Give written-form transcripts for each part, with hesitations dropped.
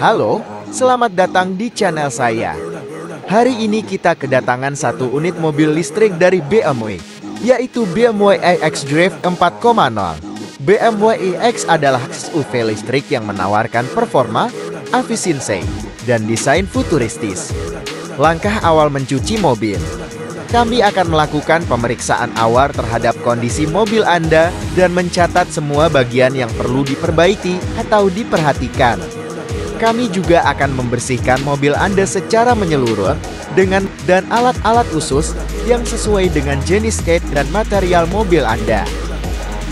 Halo, selamat datang di channel saya. Hari ini kita kedatangan satu unit mobil listrik dari BMW, yaitu BMW iX Drive 4.0. BMW iX adalah SUV listrik yang menawarkan performa, efisiensi, dan desain futuristis. Langkah awal mencuci mobil. Kami akan melakukan pemeriksaan awal terhadap kondisi mobil Anda dan mencatat semua bagian yang perlu diperbaiki atau diperhatikan. Kami juga akan membersihkan mobil Anda secara menyeluruh dengan alat-alat khusus yang sesuai dengan jenis cat dan material mobil Anda.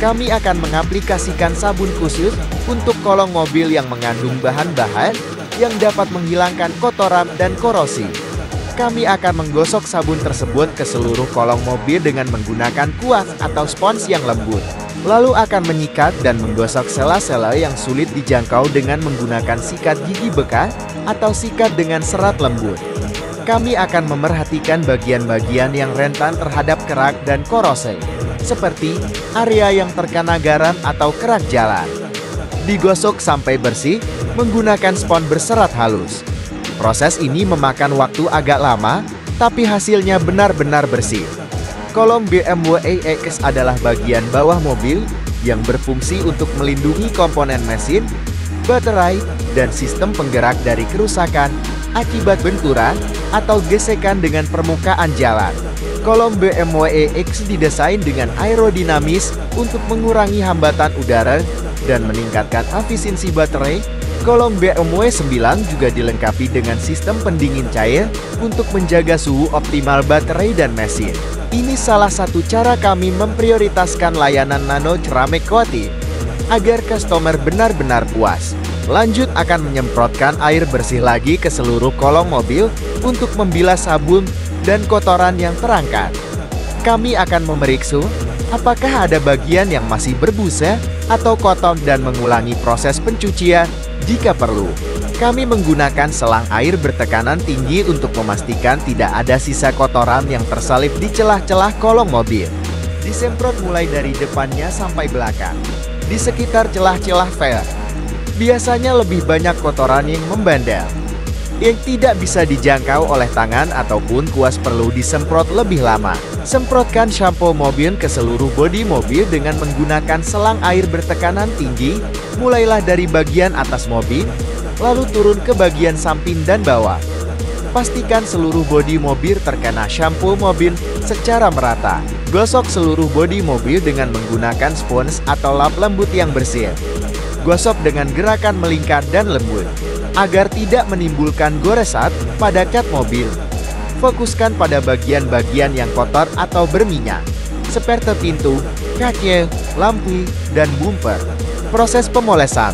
Kami akan mengaplikasikan sabun khusus untuk kolong mobil yang mengandung bahan-bahan yang dapat menghilangkan kotoran dan korosi. Kami akan menggosok sabun tersebut ke seluruh kolong mobil dengan menggunakan kuas atau spons yang lembut. Lalu akan menyikat dan menggosok sela-sela yang sulit dijangkau dengan menggunakan sikat gigi bekas atau sikat dengan serat lembut. Kami akan memerhatikan bagian-bagian yang rentan terhadap kerak dan korosi, seperti area yang terkena garam atau kerak jalan. Digosok sampai bersih menggunakan spons berserat halus. Proses ini memakan waktu agak lama, tapi hasilnya benar-benar bersih. Kolom BMW iX adalah bagian bawah mobil yang berfungsi untuk melindungi komponen mesin, baterai, dan sistem penggerak dari kerusakan akibat benturan atau gesekan dengan permukaan jalan. Kolom BMW iX didesain dengan aerodinamis untuk mengurangi hambatan udara dan meningkatkan efisiensi baterai. Kolom BMW 9 juga dilengkapi dengan sistem pendingin cair untuk menjaga suhu optimal baterai dan mesin. Ini salah satu cara kami memprioritaskan layanan nano ceramic coating agar customer benar-benar puas. Lanjut akan menyemprotkan air bersih lagi ke seluruh kolong mobil untuk membilas sabun dan kotoran yang terangkat. Kami akan memeriksa apakah ada bagian yang masih berbusa atau kotor dan mengulangi proses pencucian jika perlu. Kami menggunakan selang air bertekanan tinggi untuk memastikan tidak ada sisa kotoran yang tersalip di celah-celah kolong mobil. Disemprot mulai dari depannya sampai belakang, di sekitar celah-celah velg. Biasanya lebih banyak kotoran yang membandel, yang tidak bisa dijangkau oleh tangan ataupun kuas perlu disemprot lebih lama. Semprotkan shampoo mobil ke seluruh bodi mobil dengan menggunakan selang air bertekanan tinggi, mulailah dari bagian atas mobil, lalu turun ke bagian samping dan bawah. Pastikan seluruh bodi mobil terkena shampoo mobil secara merata. Gosok seluruh bodi mobil dengan menggunakan spons atau lap lembut yang bersih. Gosok dengan gerakan melingkar dan lembut, agar tidak menimbulkan goresan pada cat mobil. Fokuskan pada bagian-bagian yang kotor atau berminyak, seperti pintu, kaca, lampu, dan bumper. Proses pemolesan.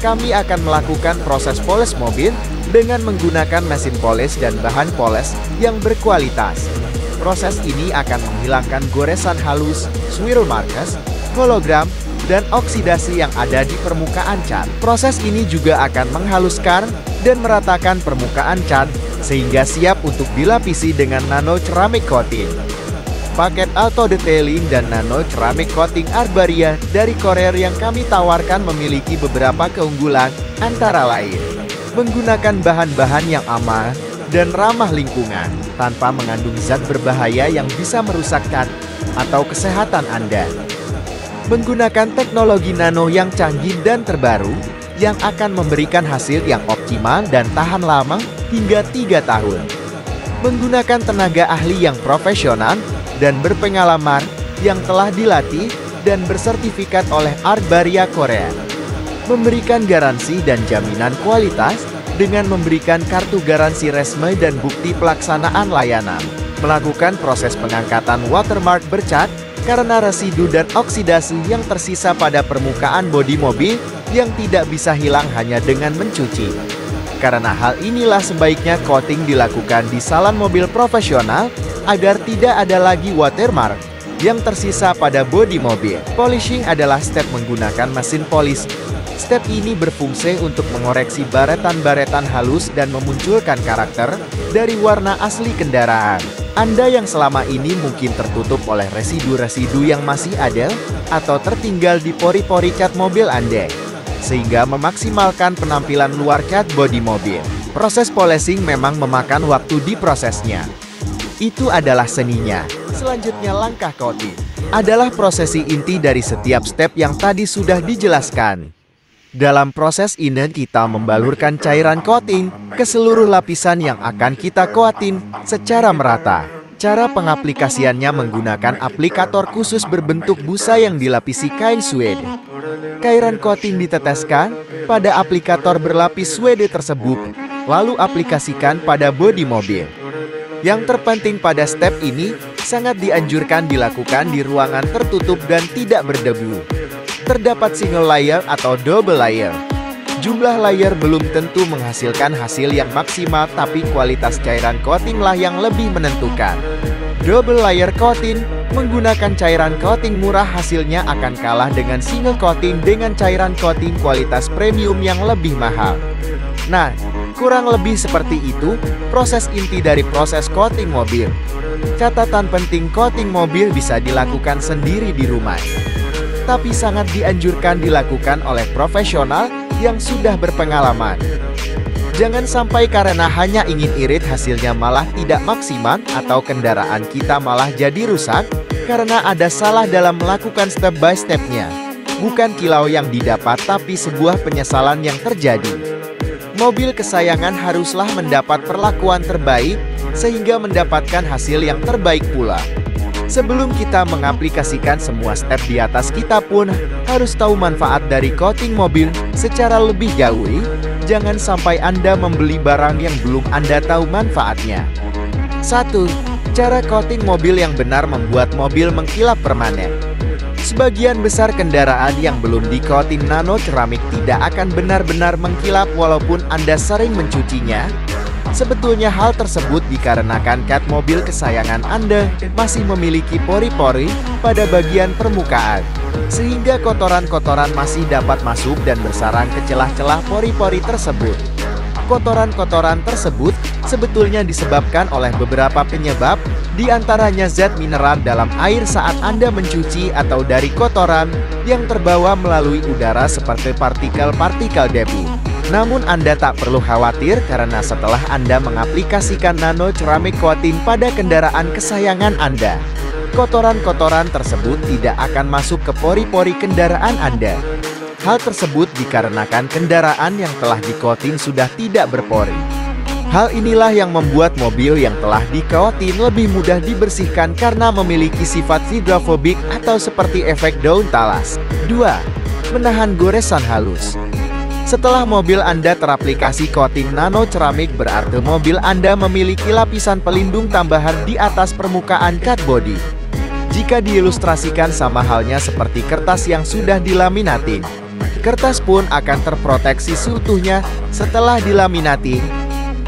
Kami akan melakukan proses poles mobil dengan menggunakan mesin poles dan bahan poles yang berkualitas. Proses ini akan menghilangkan goresan halus, swirl marks, hologram, dan oksidasi yang ada di permukaan cat. Proses ini juga akan menghaluskan dan meratakan permukaan cat sehingga siap untuk dilapisi dengan nano ceramic coating. Paket auto detailing dan nano ceramic coating Arbaria dari Korea yang kami tawarkan memiliki beberapa keunggulan, antara lain menggunakan bahan-bahan yang aman dan ramah lingkungan tanpa mengandung zat berbahaya yang bisa merusak cat atau kesehatan Anda. Menggunakan teknologi nano yang canggih dan terbaru yang akan memberikan hasil yang optimal dan tahan lama hingga 3 tahun. Menggunakan tenaga ahli yang profesional dan berpengalaman yang telah dilatih dan bersertifikat oleh Arbaria Korea. Memberikan garansi dan jaminan kualitas dengan memberikan kartu garansi resmi dan bukti pelaksanaan layanan. Melakukan proses pengangkatan watermark bercat karena residu dan oksidasi yang tersisa pada permukaan bodi mobil yang tidak bisa hilang hanya dengan mencuci. Karena hal inilah sebaiknya coating dilakukan di salon mobil profesional agar tidak ada lagi watermark yang tersisa pada bodi mobil. Polishing adalah step menggunakan mesin polish. Step ini berfungsi untuk mengoreksi baretan-baretan halus dan memunculkan karakter dari warna asli kendaraan. Anda yang selama ini mungkin tertutup oleh residu-residu yang masih ada atau tertinggal di pori-pori cat mobil Anda. sehingga memaksimalkan penampilan luar cat bodi mobil. Proses polishing memang memakan waktu di prosesnya. Itu adalah seninya. Selanjutnya langkah coating. Adalah prosesi inti dari setiap step yang tadi sudah dijelaskan. Dalam proses ini kita membalurkan cairan coating ke seluruh lapisan yang akan kita coating secara merata. Cara pengaplikasiannya menggunakan aplikator khusus berbentuk busa yang dilapisi kain suede. Cairan coating diteteskan pada aplikator berlapis suede tersebut, lalu aplikasikan pada bodi mobil. Yang terpenting pada step ini, sangat dianjurkan dilakukan di ruangan tertutup dan tidak berdebu. Terdapat single layer atau double layer. Jumlah layer belum tentu menghasilkan hasil yang maksimal, tapi kualitas cairan coatinglah yang lebih menentukan. Double layer coating menggunakan cairan coating murah hasilnya akan kalah dengan single coating dengan cairan coating kualitas premium yang lebih mahal. Nah, kurang lebih seperti itu proses inti dari proses coating mobil. Catatan penting, coating mobil bisa dilakukan sendiri di rumah, tapi sangat dianjurkan dilakukan oleh profesional yang sudah berpengalaman. Jangan sampai karena hanya ingin irit hasilnya malah tidak maksimal atau kendaraan kita malah jadi rusak karena ada salah dalam melakukan step by stepnya. Bukan kilau yang didapat tapi sebuah penyesalan yang terjadi. Mobil kesayangan haruslah mendapat perlakuan terbaik sehingga mendapatkan hasil yang terbaik pula. Sebelum kita mengaplikasikan semua step di atas, kita pun harus tahu manfaat dari coating mobil secara lebih jauh. Jangan sampai Anda membeli barang yang belum Anda tahu manfaatnya. 1. Cara coating mobil yang benar membuat mobil mengkilap permanen. Sebagian besar kendaraan yang belum di-coating nano ceramik tidak akan benar-benar mengkilap walaupun Anda sering mencucinya. Sebetulnya hal tersebut dikarenakan cat mobil kesayangan Anda masih memiliki pori-pori pada bagian permukaan, sehingga kotoran-kotoran masih dapat masuk dan bersarang ke celah-celah pori-pori tersebut. Kotoran-kotoran tersebut sebetulnya disebabkan oleh beberapa penyebab, di antaranya zat mineral dalam air saat Anda mencuci atau dari kotoran yang terbawa melalui udara seperti partikel-partikel debu. Namun Anda tak perlu khawatir karena setelah Anda mengaplikasikan nano ceramic coating pada kendaraan kesayangan Anda, kotoran-kotoran tersebut tidak akan masuk ke pori-pori kendaraan Anda. Hal tersebut dikarenakan kendaraan yang telah di-coating sudah tidak berpori. Hal inilah yang membuat mobil yang telah di-coating lebih mudah dibersihkan karena memiliki sifat hidrofobik atau seperti efek daun talas. 2. Menahan goresan halus. Setelah mobil Anda teraplikasi coating nano ceramik, berarti mobil Anda memiliki lapisan pelindung tambahan di atas permukaan cat body. Jika diilustrasikan sama halnya seperti kertas yang sudah dilaminating, kertas pun akan terproteksi seutuhnya setelah dilaminating.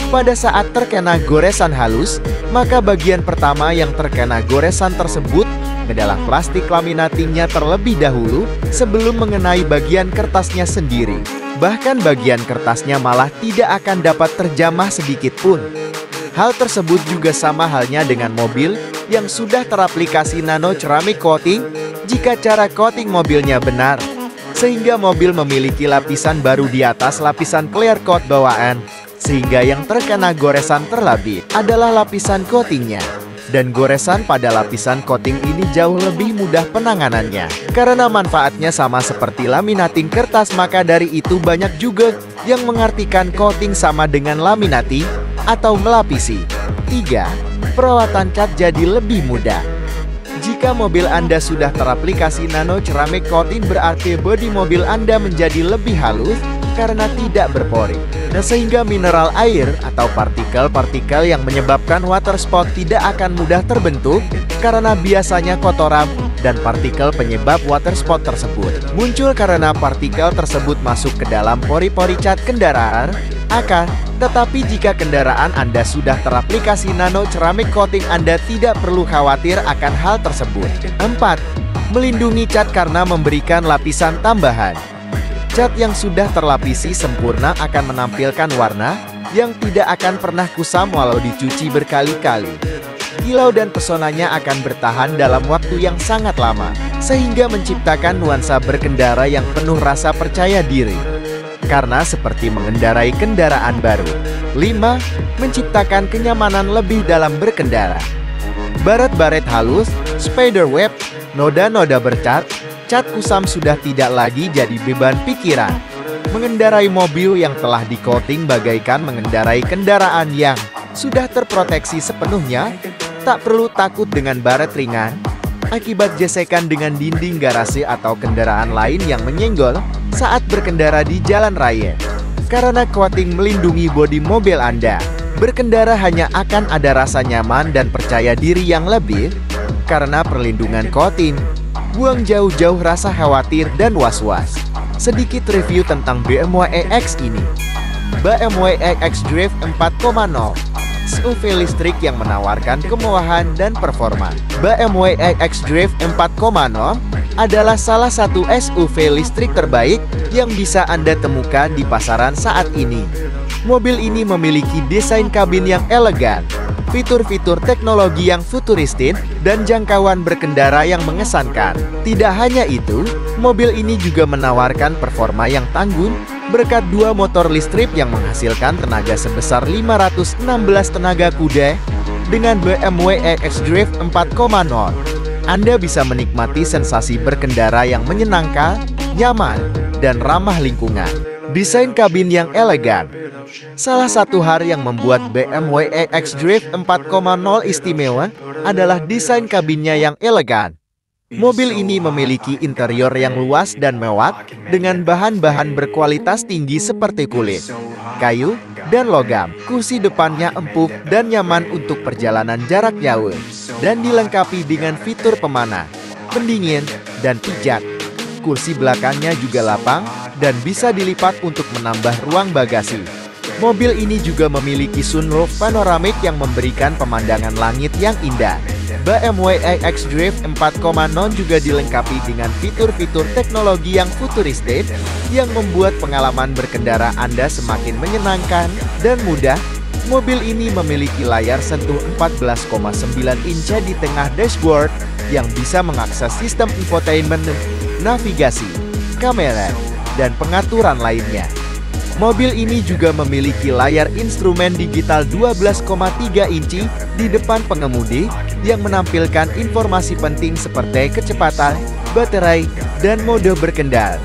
Pada saat terkena goresan halus, maka bagian pertama yang terkena goresan tersebut adalah plastik laminatingnya terlebih dahulu sebelum mengenai bagian kertasnya sendiri. Bahkan bagian kertasnya malah tidak akan dapat terjamah sedikit pun. Hal tersebut juga sama halnya dengan mobil yang sudah teraplikasi nano ceramic coating. Jika cara coating mobilnya benar, sehingga mobil memiliki lapisan baru di atas lapisan clear coat bawaan, sehingga yang terkena goresan terlebih adalah lapisan coatingnya. Dan goresan pada lapisan coating ini jauh lebih mudah penanganannya. Karena manfaatnya sama seperti laminating kertas, maka dari itu banyak juga yang mengartikan coating sama dengan laminating atau melapisi. 3. Perawatan cat jadi lebih mudah. Jika mobil Anda sudah teraplikasi nano ceramic coating, berarti bodi mobil Anda menjadi lebih halus karena tidak berpori. Nah, sehingga mineral air atau partikel-partikel yang menyebabkan water spot tidak akan mudah terbentuk karena biasanya kotoran dan partikel penyebab water spot tersebut muncul karena partikel tersebut masuk ke dalam pori-pori cat kendaraan. Tetapi jika kendaraan Anda sudah teraplikasi nano ceramic coating, Anda tidak perlu khawatir akan hal tersebut. 4. Melindungi cat karena memberikan lapisan tambahan. Cat yang sudah terlapisi sempurna akan menampilkan warna yang tidak akan pernah kusam walau dicuci berkali-kali. Kilau dan pesonanya akan bertahan dalam waktu yang sangat lama. sehingga menciptakan nuansa berkendara yang penuh rasa percaya diri. Karena seperti mengendarai kendaraan baru. 5. Menciptakan kenyamanan lebih dalam berkendara. Baret-baret halus, spiderweb, noda-noda bercat, cat kusam sudah tidak lagi jadi beban pikiran. Mengendarai mobil yang telah di-coating bagaikan mengendarai kendaraan yang sudah terproteksi sepenuhnya. Tak perlu takut dengan baret ringan akibat gesekan dengan dinding garasi atau kendaraan lain yang menyenggol saat berkendara di jalan raya. Karena coating melindungi bodi mobil Anda, berkendara hanya akan ada rasa nyaman dan percaya diri yang lebih. Karena perlindungan coating, buang jauh-jauh rasa khawatir dan was-was. Sedikit review tentang BMW iX ini. BMW iX Drive 4.0, SUV listrik yang menawarkan kemewahan dan performa. BMW iX Drive 4.0 adalah salah satu SUV listrik terbaik yang bisa Anda temukan di pasaran saat ini. Mobil ini memiliki desain kabin yang elegan, fitur-fitur teknologi yang futuristik, dan jangkauan berkendara yang mengesankan. Tidak hanya itu, mobil ini juga menawarkan performa yang tangguh berkat dua motor listrik yang menghasilkan tenaga sebesar 516 tenaga kuda. Dengan BMW iX Drive 4.0, Anda bisa menikmati sensasi berkendara yang menyenangkan, nyaman, dan ramah lingkungan. Desain kabin yang elegan. Salah satu hal yang membuat BMW iX Drive 4.0 istimewa adalah desain kabinnya yang elegan. Mobil ini memiliki interior yang luas dan mewah dengan bahan-bahan berkualitas tinggi seperti kulit, kayu, dan logam. Kursi depannya empuk dan nyaman untuk perjalanan jarak jauh, dan dilengkapi dengan fitur pemana, pendingin, dan pijat. Kursi belakangnya juga lapang dan bisa dilipat untuk menambah ruang bagasi. Mobil ini juga memiliki sunroof panoramik yang memberikan pemandangan langit yang indah. BMW iX Drive 4.0 juga dilengkapi dengan fitur-fitur teknologi yang futuristik yang membuat pengalaman berkendara Anda semakin menyenangkan dan mudah. Mobil ini memiliki layar sentuh 14,9 inci di tengah dashboard yang bisa mengakses sistem infotainment, navigasi, kamera, dan pengaturan lainnya. Mobil ini juga memiliki layar instrumen digital 12,3 inci di depan pengemudi yang menampilkan informasi penting seperti kecepatan, baterai, dan mode berkendara.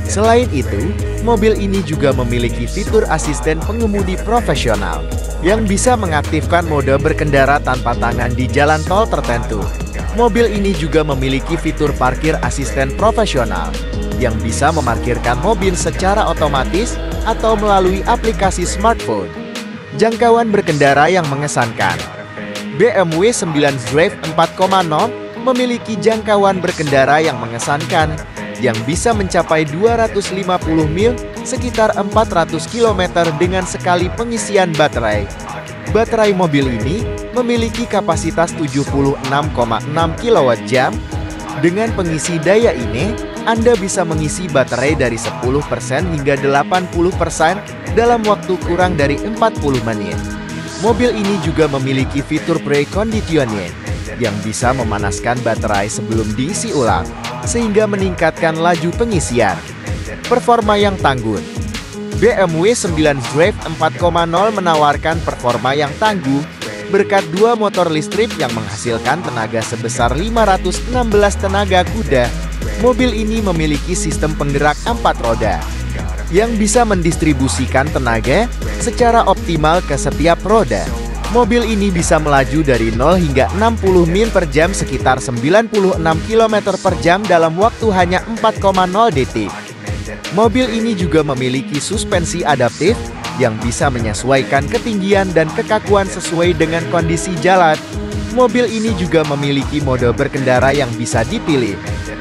Selain itu, mobil ini juga memiliki fitur asisten pengemudi profesional yang bisa mengaktifkan mode berkendara tanpa tangan di jalan tol tertentu. Mobil ini juga memiliki fitur parkir asisten profesional yang bisa memarkirkan mobil secara otomatis atau melalui aplikasi smartphone. Jangkauan berkendara yang mengesankan. BMW 9 Drive 4.0 memiliki jangkauan berkendara yang mengesankan yang bisa mencapai 250 mil, sekitar 400 km dengan sekali pengisian baterai. Baterai mobil ini memiliki kapasitas 76,6 kWh. Dengan pengisi daya ini, Anda bisa mengisi baterai dari 10% hingga 80% dalam waktu kurang dari 40 menit. Mobil ini juga memiliki fitur preconditioning yang bisa memanaskan baterai sebelum diisi ulang, sehingga meningkatkan laju pengisian. Performa yang tangguh. BMW 9 Drive 4.0 menawarkan performa yang tangguh berkat dua motor listrik yang menghasilkan tenaga sebesar 516 tenaga kuda. Mobil ini memiliki sistem penggerak 4 roda yang bisa mendistribusikan tenaga secara optimal ke setiap roda. Mobil ini bisa melaju dari 0 hingga 60 mil per jam sekitar 96 km per jam dalam waktu hanya 4,0 detik. Mobil ini juga memiliki suspensi adaptif yang bisa menyesuaikan ketinggian dan kekakuan sesuai dengan kondisi jalan. Mobil ini juga memiliki mode berkendara yang bisa dipilih,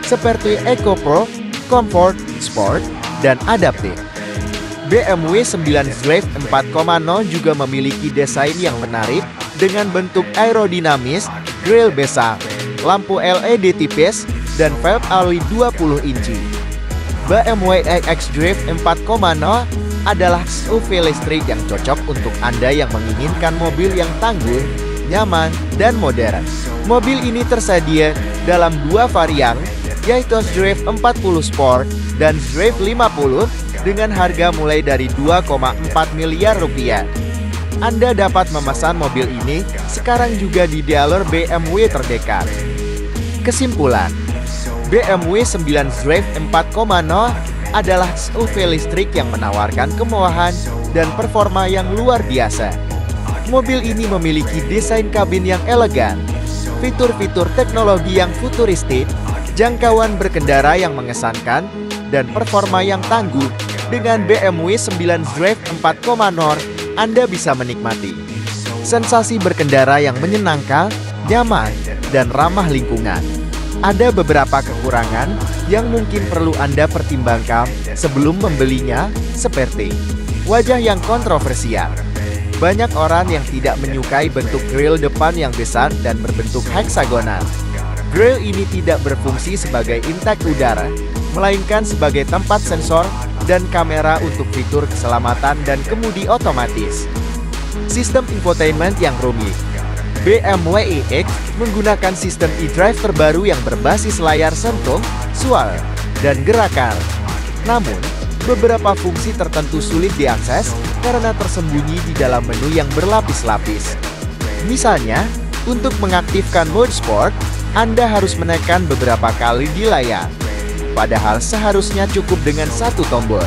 seperti Eco Pro, Comfort, Sport, dan Adaptif. BMW 9 Drive 4.0 juga memiliki desain yang menarik dengan bentuk aerodinamis, grill besar, lampu LED tipis, dan velg alloy 20 inci. BMW iX Drive 4.0 adalah SUV listrik yang cocok untuk Anda yang menginginkan mobil yang tangguh, nyaman, dan modern. Mobil ini tersedia dalam dua varian, yaitu xDrive 40 Sport dan xDrive 50 dengan harga mulai dari 2,4 miliar rupiah. Anda dapat memesan mobil ini sekarang juga di dealer BMW terdekat. Kesimpulan, BMW 9 xDrive 4.0 adalah SUV listrik yang menawarkan kemewahan dan performa yang luar biasa. Mobil ini memiliki desain kabin yang elegan, fitur-fitur teknologi yang futuristik, jangkauan berkendara yang mengesankan, dan performa yang tangguh. Dengan BMW 9 xDrive 4.0, Anda bisa menikmati sensasi berkendara yang menyenangkan, nyaman, dan ramah lingkungan. Ada beberapa kekurangan yang mungkin perlu Anda pertimbangkan sebelum membelinya, seperti wajah yang kontroversial. Banyak orang yang tidak menyukai bentuk grill depan yang besar dan berbentuk heksagonal. Grill ini tidak berfungsi sebagai intake udara, melainkan sebagai tempat sensor dan kamera untuk fitur keselamatan dan kemudi otomatis. Sistem infotainment yang rumit. BMW iX menggunakan sistem eDrive terbaru yang berbasis layar sentuh, suara, dan gerakan. Namun, beberapa fungsi tertentu sulit diakses karena tersembunyi di dalam menu yang berlapis-lapis. Misalnya, untuk mengaktifkan mode sport, Anda harus menekan beberapa kali di layar. Padahal seharusnya cukup dengan satu tombol.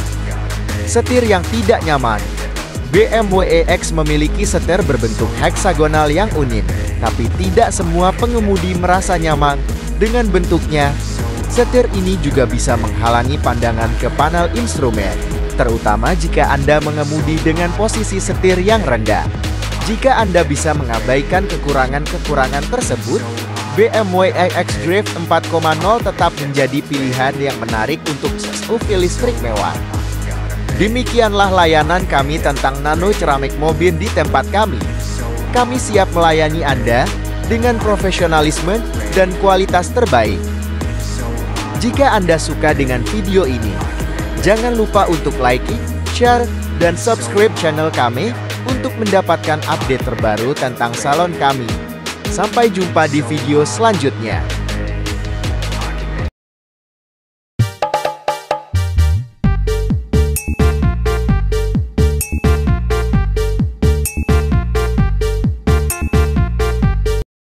Setir yang tidak nyaman. BMW iX memiliki setir berbentuk heksagonal yang unik, tapi tidak semua pengemudi merasa nyaman dengan bentuknya. Setir ini juga bisa menghalangi pandangan ke panel instrumen, terutama jika Anda mengemudi dengan posisi setir yang rendah. Jika Anda bisa mengabaikan kekurangan-kekurangan tersebut, BMW iX xDrive 4.0 tetap menjadi pilihan yang menarik untuk SUV listrik mewah. Demikianlah layanan kami tentang nano ceramik mobil di tempat kami. Kami siap melayani Anda dengan profesionalisme dan kualitas terbaik. Jika Anda suka dengan video ini, jangan lupa untuk like, share, dan subscribe channel kami untuk mendapatkan update terbaru tentang salon kami. Sampai jumpa di video selanjutnya.